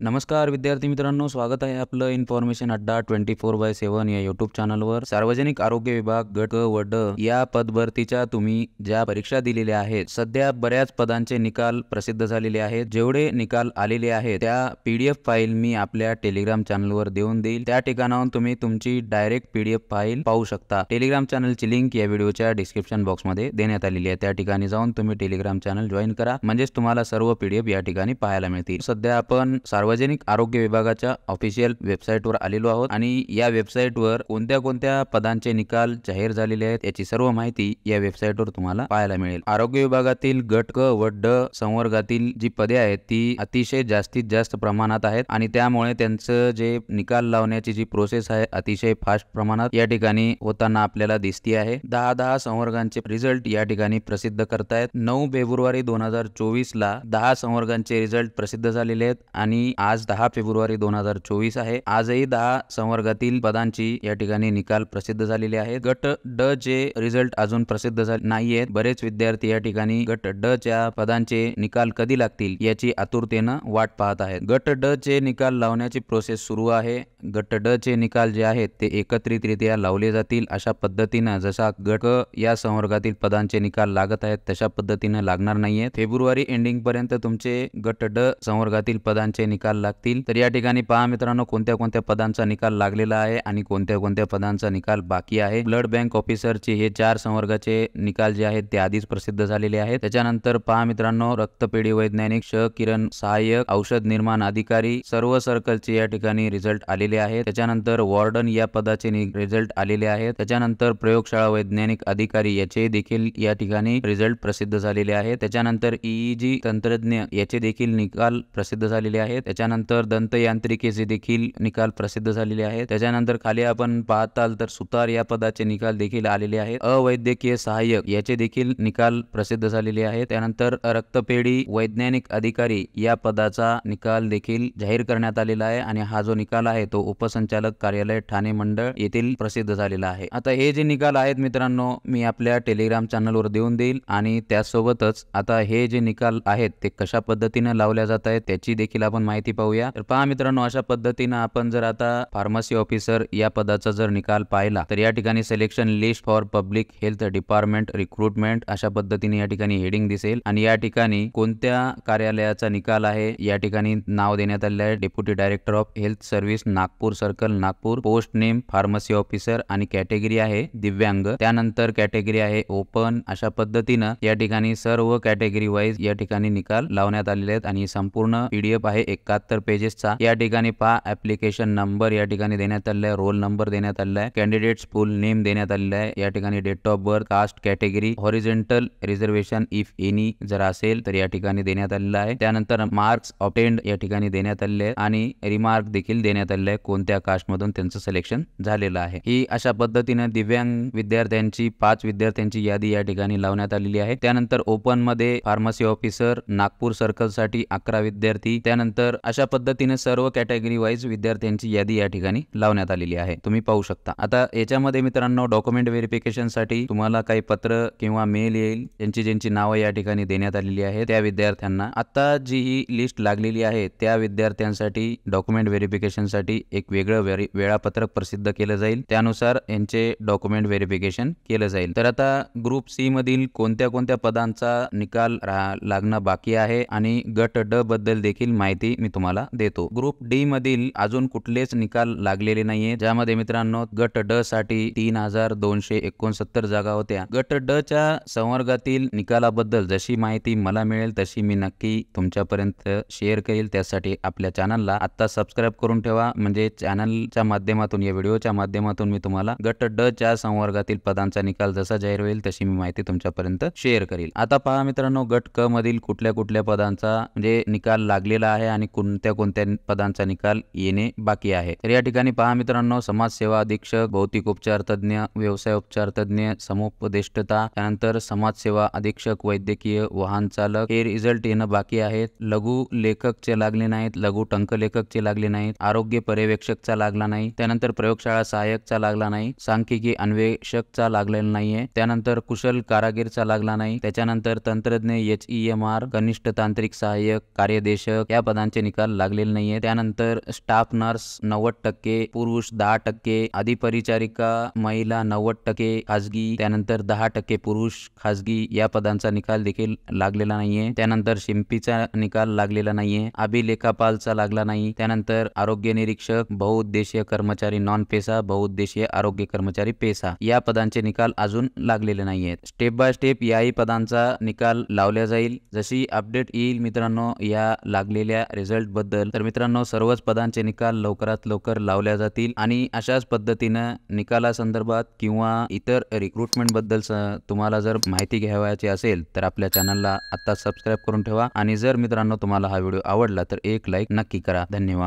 नमस्कार विद्यार्थी मित्रांनो, स्वागत आहे आपलं इन्फॉर्मेशन अड्डा 24/7 या यूट्यूब चॅनलवर। सार्वजनिक आरोग्य विभाग गट क व ड या पदभरतीच्या तुम्ही ज्या परीक्षा दिलेल्या आहेत, सध्या बऱ्याच पदांचे निकाल प्रसिद्ध झालेले आहेत। जेवढे निकाल आलेले आहेत त्या PDF फाईल मी आपल्या टेलिग्राम चॅनलवर देऊन देईल। त्या ठिकाणाहून तुम्ही तुमची डायरेक्ट PDF फाईल पाहू शकता। टेलिग्राम चॅनलची लिंक या व्हिडिओच्या डिस्क्रिप्शन बॉक्समध्ये देण्यात आलेली आहे। त्या ठिकाणी जाऊन तुम्ही टेलिग्राम चॅनल जॉइन करा, म्हणजेच तुम्हाला सर्व PDF या ठिकाणी पाहायला मिळतील। सध्या आपण सार्वजनिक आरोग्य विभागाच्या ऑफिशियल वेबसाईटवर आलेलो आहोत आणि या वेबसाईटवर कोणत्या पदांचे निकाल जाहीर झालेले आहेत याची सर्व माहिती या वेबसाईटवर तुम्हाला पाहायला मिळेल। आरोग्य विभागातील गट क व ड संवर्गातील जी पदे आहेत ती अतिशय जास्तीत जास्त प्रमाणात आहेत आणि त्यामुळे त्यांचं जे निकाल लावण्याची जी प्रोसेस आहे अतिशय फास्ट प्रमाणात या ठिकाणी होताना आपल्याला दिसती आहे। 10 संवर्गांचे रिझल्ट या ठिकाणी प्रसिद्ध करतायत। 9 फेब्रुवारी 2024 ला 10 संवर्गांचे रिझल्ट प्रसिद्ध झालेले आहेत आणि आज 10 फेब्रुवारी 2024 आहे। आजही 10 संवर्गातील पदांची या ठिकाणी निकाल प्रसिद्ध झालेले आहेत। गट ड चे रिझल्ट अजून प्रसिद्ध झाले नाहीयेत। बरेच विद्यार्थी या ठिकाणी गट ड च्या पदांचे निकाल कधी लागतील याची आतुरतेने वाट पाहत आहेत। गट ड चे निकाल लावण्याची प्रोसेस सुरू आहे। गट ड चे निकाल जे आहेत ते एकत्रितरित्या लावले जातील अशा पद्धतीने, जसा गट क या संवर्गातील पदांचे निकाल लागत आहेत तशा पद्धतीने लागणार नाहीयेत। फेब्रुवारी एंडिंग पर्यंत तुमचे गट ड संवर्गातील पदांचे निकाल लागतील। तर या ठिकाणी पहा मित्रांनो, कोणत्या पदांचा निकाल लागलेला आहे आणि कोणत्या पदांचा निकाल बाकी आहे। ब्लड बँक ऑफिसरचे हे 4 संवर्गाचे निकाल जे आहेत ते आधीच प्रसिद्ध झालेले आहेत। त्याच्यानंतर पहा मित्रांनो, रक्तपेढी वैज्ञानिक, किरण सहाय्यक, औषध निर्माण अधिकारी, सर्व सर्कलचे या ठिकाणी रिझल्ट आलेले आहेत। त्याच्यानंतर वॉर्डन या पदाचे रिझल्ट आलेले आहेत। त्याच्यानंतर प्रयोगशाळा वैज्ञानिक अधिकारी याचे देखील या ठिकाणी रिझल्ट प्रसिद्ध झालेले आहेत। त्याच्यानंतर EEG तंत्रज्ञ याचे देखील निकाल प्रसिद्ध झालेले आहेत। त्याच्यानंतर दंतयांत्रिकेचे देखील निकाल प्रसिद्ध झालेले आहेत। त्याच्यानंतर खाली आपण पाहताल तर सुतार या पदाचे निकाल देखील आलेले आहेत। अवैद्यकीय सहाय्यक याचे देखील निकाल प्रसिद्ध झालेले आहेत। त्यानंतर रक्तपेढी वैज्ञानिक अधिकारी या पदाचा निकाल देखील जाहीर करण्यात आलेला आहे आणि हा जो निकाल आहे तो उपसंचालक कार्यालय ठाणे मंडळ येथील प्रसिद्ध झालेला आहे। आता हे जे निकाल आहेत मित्रांनो मी आपल्या टेलिग्राम चॅनलवर देऊन देईल आणि त्यासोबतच आता हे जे निकाल आहेत ते कशा पद्धतीने लावल्या जात आहेत त्याची देखील आपण माहिती पाहूया। तर पहा मित्रांनो, अशा पद्धतीने आपण जर आता फार्मसी ऑफिसर या पदाचा जर निकाल पाहिला तर या ठिकाणी selection list for public health department recruitment अशा पद्धतीने या ठिकाणी हेडिंग दिसेल आणि या ठिकाणी कोणत्या कार्यालयाचा निकाल आहे या ठिकाणी नाव देण्यात आले आहे। Deputy director of health service Nagpur circle Nagpur, post name pharmacy officer आणि कॅटेगरी आहे दिव्यांग, त्यानंतर कॅटेगरी आहे ओपन। अशा पद्धतीने या ठिकाणी सर्व कॅटेगरी वाईज या ठिकाणी निकाल लावण्यात आलेले आहेत आणि संपूर्ण PDF आहे 71 पेजेसचा। या ठिकाणी पहा ऍप्लिकेशन नंबर या ठिकाणी देण्यात आलेला आहे, रोल नंबर देण्यात आलेला आहे, कॅन्डिडेट्स फुल नेम देण्यात आलेला आहे, या ठिकाणी date of birth, caste, category, horizontal reservation if any जर असेल तर या ठिकाणी देण्यात आलेला आहे। त्यानंतर मार्क्स ऑब्टेन्ड या ठिकाणी देण्यात आलेले आहे आणि रिमार्क देखील देण्यात आलेले आहे कोणत्या कास्ट मधून त्यांचं सिलेक्शन झालेलं आहे। ही अशा पद्धतीने दिव्यांग विद्यार्थ्यांची 5 विद्यार्थ्यांची यादी या ठिकाणी लावण्यात आलेली आहे। त्यानंतर ओपन मध्ये फार्मसी ऑफिसर नागपूर सर्कल साठी 11 विद्यार्थी, त्यानंतर अशा पद्धतीने सर्व कॅटेगरी वाईज विद्यार्थ्यांची यादी या ठिकाणी लावण्यात आलेली आहे, तुम्ही पाहू शकता। आता याच्यामध्ये मित्रांनो डॉक्युमेंट व्हेरिफिकेशन साठी तुम्हाला काही पत्र किंवा मेल येईल, ज्यांची नावं या ठिकाणी देण्यात आलेली आहे त्या विद्यार्थ्यांना। आता जी ही लिस्ट लागलेली आहे त्या विद्यार्थ्यांसाठी डॉक्युमेंट व्हेरिफिकेशन साठी एक वेगळं वेळापत्रक प्रसिद्ध केलं जाईल, त्यानुसार यांचे डॉक्युमेंट व्हेरिफिकेशन केलं जाईल। तर आता ग्रुप सी मधील कोणत्या पदांचा निकाल लागणं बाकी आहे आणि गट ड बद्दल देखील माहिती मी तुम्हाला देतो। ग्रुप डी मधील अजून कुठलेच निकाल लागलेले नाहीये, ज्यामध्ये मित्रांनो गट ड साठी 3269 जागा होत्या। गट ड च्या संवर्गातील निकालाबद्दल जशी माहिती मला मिळेल तशी मी नक्की तुमच्यापर्यंत शेअर करेल। त्यासाठी आपल्या चॅनलला आता सबस्क्राइब करून ठेवा, म्हणजे चॅनलच्या माध्यमातून या व्हिडिओच्या माध्यमातून मी तुम्हाला गट ड च्या संवर्गातील पदांचा निकाल जसा जाहीर होईल तशी मी माहिती तुमच्यापर्यंत शेअर करेल। आता पहा मित्रांनो, गट क मधील कुठल्या पदांचा म्हणजे निकाल लागलेला आहे आणि कोणत्या पदांचा निकाल येणे बाकी आहे। तर या ठिकाणी पहा मित्रांनो, समाजसेवा अधीक्षक, भौतिक उपचार तज्ञ, व्यवसाय उपचार तज्ञ, समुपदेष्टता, त्यानंतर समाजसेवा अधीक्षक, वैद्यकीय वाहन चालक हे रिझल्ट येणं बाकी आहेत। लघु लेखकचे लागले नाहीत, लघु टंकलेखकचे लागले नाहीत, आरोग्य पर्यवेक्षकचा लागला नाही, त्यानंतर प्रयोगशाळा सहाय्यकचा लागला नाही, सांख्यिकी अन्वेषकचा लागलेला नाहीये, त्यानंतर कुशल कारागीरचा लागला नाही, त्याच्यानंतर तंत्रज्ञ HEMR, कनिष्ठ तांत्रिक सहाय्यक, कार्यदेशक या पदांचे निकाल लागलेले नाहीये। त्यानंतर स्टाफ नर्स 90%, पुरुष 10%, अधिपरिचारिका महिला 90% खाजगी, त्यानंतर 10% पुरुष खाजगी या पदांचा निकाल देखील लागलेला नाहीये। त्यानंतर शिंपीचा निकाल लागलेला नाहीये, अभिलेखापालचा लागला नाही। त्यानंतर आरोग्य निरीक्षक, बहुउद्देशीय कर्मचारी नॉन पेसा, बहुउद्देशीय आरोग्य कर्मचारी पेसा या पदांचे निकाल अजून लागलेले नाहीयेत। स्टेप बाय स्टेप याही पदांचा निकाल लावला जाईल जशी अपडेट येईल मित्रांनो या लागलेल्या रिझल्ट बद्दल। तर मित्रांनो सर्वच पदांचे निकाल लवकरात लवकर लावल्या जातील आणि अशाच पद्धतीनं निकालासंदर्भात किंवा इतर रिक्रुटमेंट बद्दल तुम्हाला जर माहिती घ्यावयाची असेल तर आपल्या चॅनलला आता सबस्क्राइब करून ठेवा आणि जर मित्रांनो तुम्हाला हा व्हिडिओ आवडला तर एक लाईक नक्की करा। धन्यवाद।